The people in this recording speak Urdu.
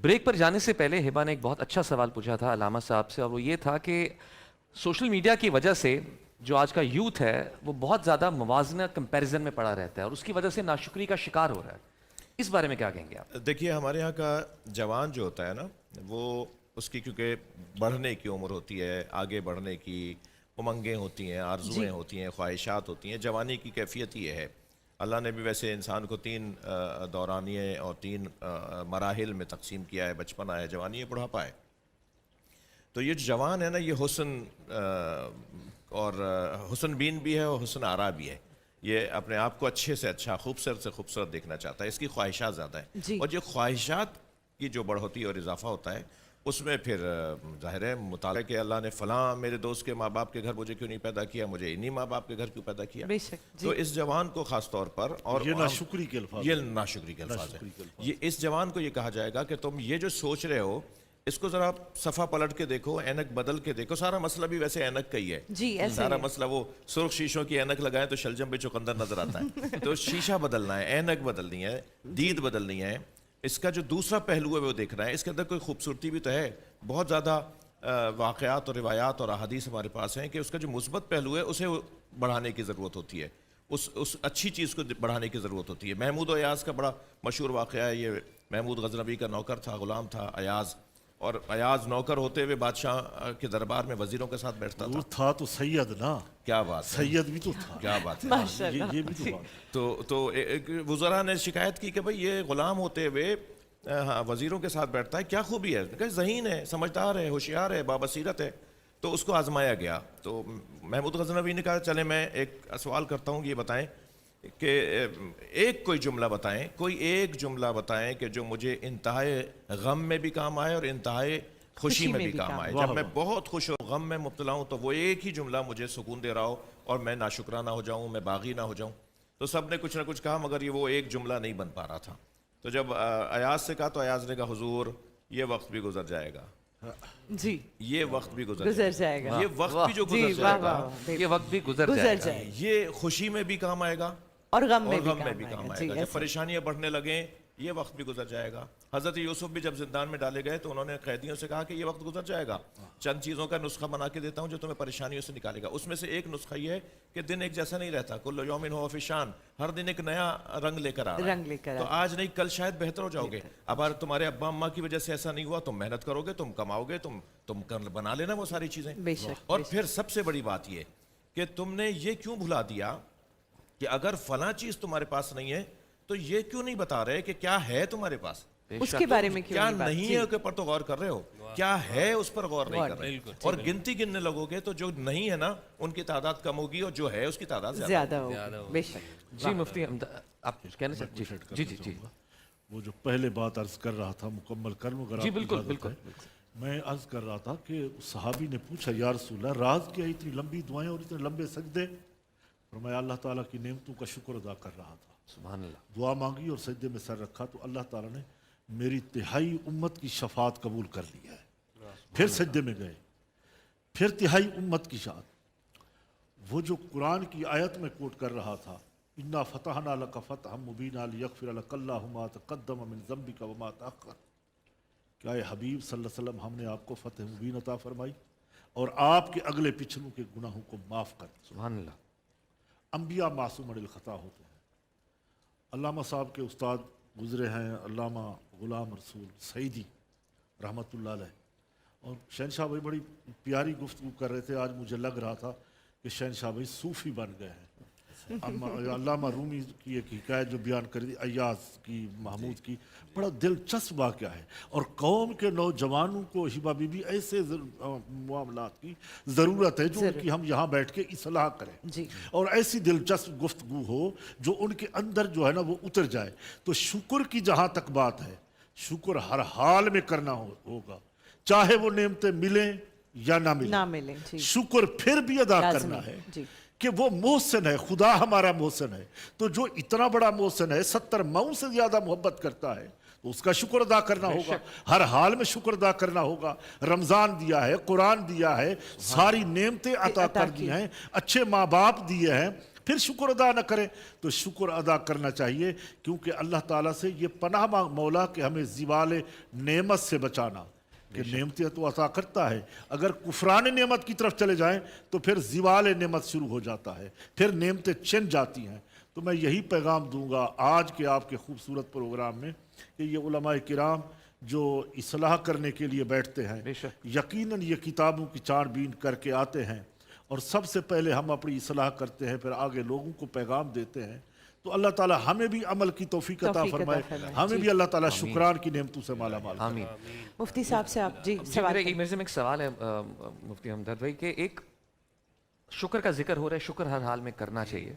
بریک پر جانے سے پہلے ہبا نے ایک بہت اچھا سوال پوچھا تھا علامہ صاحب سے، اور وہ یہ تھا کہ سوشل میڈیا کی وجہ سے جو آج کا یوتھ ہے وہ بہت زیادہ موازنہ کمپیریزن میں پڑا رہتا ہے اور اس کی وجہ سے ناشکری کا شکار ہو رہا ہے. اس بارے میں کیا کہیں گے آپ؟ دیکھیے ہمارے یہاں کا جوان جو ہوتا ہے نا، وہ اس کی کیونکہ بڑھنے کی عمر ہوتی ہے، آگے بڑھنے کی امنگیں ہوتی ہیں، آرزویں ہوتی ہیں، خواہشات ہوتی ہیں. جوانی کی کیفیت یہ ہے. اللہ نے بھی ویسے انسان کو 3 دورانیے اور 3 مراحل میں تقسیم کیا ہے: بچپنا ہے، جوانی ہے، بڑھاپا ہے. تو یہ جو جوان ہے نا، یہ حسن اور حسن بین بھی ہے اور حسن آرا بھی ہے. یہ اپنے آپ کو اچھے سے اچھا، خوبصورت سے خوبصورت دیکھنا چاہتا ہے. اس کی خواہشات زیادہ ہیں، اور جو خواہشات کی جو بڑھوتی اور اضافہ ہوتا ہے اس میں پھر ظاہر ہے مطالعہ کہ اللہ نے فلاں میرے دوست کے ماں باپ کے گھر مجھے کیوں نہیں پیدا کیا، مجھے انہی ماں باپ کے گھر کیوں پیدا کیا. تو اس جوان کو خاص طور پر، اور یہ ناشکری کے الفاظ، یہ ناشکری کے الفاظ ہے، یہ اس جوان کو یہ کہا جائے گا کہ تم یہ جو سوچ رہے ہو اس کو ذرا صفحہ پلٹ کے دیکھو، اینک بدل کے دیکھو. سارا مسئلہ بھی ویسے اینک کا ہی ہے. سارا مسئلہ وہ سرخ شیشوں کی اینک لگائیں تو شلجم پہ چقندر نظر آتا ہے. تو شیشہ بدلنا ہے، اینک بدلنی ہے، دید بدلنی ہے. اس کا جو دوسرا پہلو ہے وہ دیکھنا ہے. اس کے اندر کوئی خوبصورتی بھی تو ہے. بہت زیادہ واقعات اور روایات اور احادیث ہمارے پاس ہیں کہ اس کا جو مثبت پہلو ہے اسے بڑھانے کی ضرورت ہوتی ہے، اس اچھی چیز کو بڑھانے کی ضرورت ہوتی ہے. محمود و ایاز کا بڑا مشہور واقعہ ہے. یہ محمود غزنوی کا نوکر تھا، غلام تھا ایاز، اور ایاز نوکر ہوتے ہوئے بادشاہ کے دربار میں وزیروں کے ساتھ بیٹھتا تھا. وہ تھا تو سید نا، کیا بات ہے، سید بھی تو تھا. کیا بات ہے. یہ بھی تو بات. تو وزراء نے شکایت کی کہ بھئی یہ غلام ہوتے ہوئے وزیروں کے ساتھ بیٹھتا ہے، کیا خوبی ہے؟ کہ ذہین ہے، سمجھدار ہے، ہوشیار ہے، بابصیرت ہے. تو اس کو آزمایا گیا. تو محمود غزنوی نے کہا چلیں میں ایک سوال کرتا ہوں، یہ بتائیں کہ کوئی جملہ بتائیں، کوئی ایک جملہ بتائیں کہ جو مجھے انتہائی غم میں بھی کام آئے اور انتہائی خوشی میں بھی کام آئے. جب میں بہت خوش ہوں، غم میں مبتلا ہوں، تو وہ ایک ہی جملہ مجھے سکون دے رہا ہو اور میں ناشکرانہ ہو جاؤں، میں باغی نہ ہو جاؤں. تو سب نے کچھ نہ کچھ کہا، مگر یہ وہ ایک جملہ نہیں بن پا رہا تھا. تو جب ایاز سے کہا تو ایاز نے کہا حضور یہ وقت بھی گزر جائے گا. یہ وقت بھی گزر جائے گا. یہ وقت بھی جو گزر جائے گا، یہ وقت بھی گزر جائے گا. یہ خوشی میں بھی کام آئے گا اور غم میں بھی کام آئے گا. جب پریشانیاں بڑھنے لگیں یہ وقت بھی گزر جائے گا. حضرت یوسف بھی جب زندان میں ڈالے گئے تو انہوں نے قیدیوں سے کہا کہ یہ وقت گزر جائے گا، چند چیزوں کا نسخہ بنا کے دیتا ہوں جو تمہیں پریشانیوں سے نکالے گا. اس میں سے ایک نسخہ یہ ہے کہ دن ایک جیسا نہیں رہتا. کل یوم ہو فی شان، ہر دن ایک نیا رنگ لے کر آ رہا ہے. تو آج نہیں کل شاید بہتر ہو جاؤ گے. اب اگر تمہارے ابا اماں کی وجہ سے ایسا نہیں ہوا، تم محنت کرو گے، تم کماؤ گے، تم بنا لینا وہ ساری چیزیں. اور پھر سب سے بڑی بات یہ کہ تم نے یہ کیوں بھلا دیا کہ اگر فلاں چیز تمہارے پاس نہیں ہے تو یہ کیوں نہیں بتا رہے کہ کیا ہے تمہارے پاس، اس کے بارے میں کیا نہیں ہے کے پر تو غور کر رہے ہو، کیا ہے اس پر غور نہیں کر رہے. اور گنتی گننے لگو گے تو جو نہیں ہے نا ان کی تعداد کم ہوگی اور جو ہے اس کی تعداد زیادہ ہوگی. بے شک. جی مفتی آپ کچھ کہنا چاہتے ہیں؟ جی وہ جو پہلے بات عرض کر رہا تھا مکمل کر لوں اگر. جی بالکل. میں عرض کر رہا تھا کہ صحابی نے پوچھا یا رسول اللہ راز کیا اتنی لمبی دعائیں اور اتنے لمبے سجدے؟ فرمایا اللہ تعالیٰ کی نعمتوں کا شکر ادا کر رہا تھا. سبحان اللہ. دعا مانگی اور سجدے میں سر رکھا تو اللہ تعالیٰ نے میری تہائی امت کی شفاعت قبول کر لیا ہے. پھر سجدے میں گئے، پھر تہائی امت کی شفاعت. وہ جو قرآن کی آیت میں کوٹ کر رہا تھا انا فتحنا لک فتحا مبینا لیغفر لک اللہ ما تقدم من ذنبک وما تأخر. کیا اے حبیب صلی اللہ علیہ وسلم ہم نے آپ کو فتح مبین عطا فرمائی اور آپ کے اگلے پچھلوں کے گناہوں کو معاف کر. سبحان اللہ. انبیاء معصوم عن الخطا ہوتے ہیں. علامہ صاحب کے استاد گزرے ہیں علامہ غلام رسول سعیدی رحمۃ اللہ علیہ، اور شہنشاہ بھائی بڑی پیاری گفتگو کر رہے تھے. آج مجھے لگ رہا تھا کہ شہنشاہ بھائی صوفی بن گئے ہیں. علامہ رومی کی ایک حکایت جو بیان کر دی ایاز کی، محمود کی، بڑا دلچسپ واقعہ ہے. اور قوم کے نوجوانوں کو ہبا بی بی ایسے معاملات کی ضرورت ہے جو ان کی ہم یہاں بیٹھ کے اصلاح کریں اور ایسی دلچسپ گفتگو ہو جو ان کے اندر جو ہے نا وہ اتر جائے. تو شکر کی جہاں تک بات ہے، شکر ہر حال میں کرنا ہوگا، چاہے وہ نعمتیں ملیں یا نہ ملیں. شکر پھر بھی ادا کرنا ہے کہ وہ محسن ہے، خدا ہمارا محسن ہے. تو جو اتنا بڑا محسن ہے، 70 مئو سے زیادہ محبت کرتا ہے، تو اس کا شکر ادا کرنا ہوگا. ہر حال میں شکر ادا کرنا ہوگا. رمضان دیا ہے، قرآن دیا ہے، ساری نعمتیں عطا کر دی ہیں، اچھے ماں باپ دیے ہیں، پھر شکر ادا نہ کریں تو شکر ادا کرنا چاہیے، کیونکہ اللہ تعالیٰ سے یہ پناہ مانگ مولا کہ ہمیں زوال نعمت سے بچانا، کہ نعمتیں تو عطا کرتا ہے، اگر کفران نعمت کی طرف چلے جائیں تو پھر زوال نعمت شروع ہو جاتا ہے، پھر نعمتیں چھن جاتی ہیں۔ تو میں یہی پیغام دوں گا آج کے آپ کے خوبصورت پروگرام میں کہ یہ علماء کرام جو اصلاح کرنے کے لیے بیٹھتے ہیں، بے شک۔ یقیناً یہ کتابوں کی چھان بین کر کے آتے ہیں، اور سب سے پہلے ہم اپنی اصلاح کرتے ہیں، پھر آگے لوگوں کو پیغام دیتے ہیں۔ تو اللہ تعالیٰ ہمیں بھی عمل کی توفیق عطا توفیق عطا فرمائے، فرمائے۔ ہمیں بھی اللہ تعالیٰ شکران کی نعمتوں سے مالا مال کرے۔ آمین۔ مفتی صاحب سے آپ جی جی سوال میرے کریں۔ میرے سے ایک سوال ہے مفتی ہمدرد بھائی کہ ایک شکر کا ذکر ہو رہا ہے، شکر ہر حال میں کرنا چاہیے،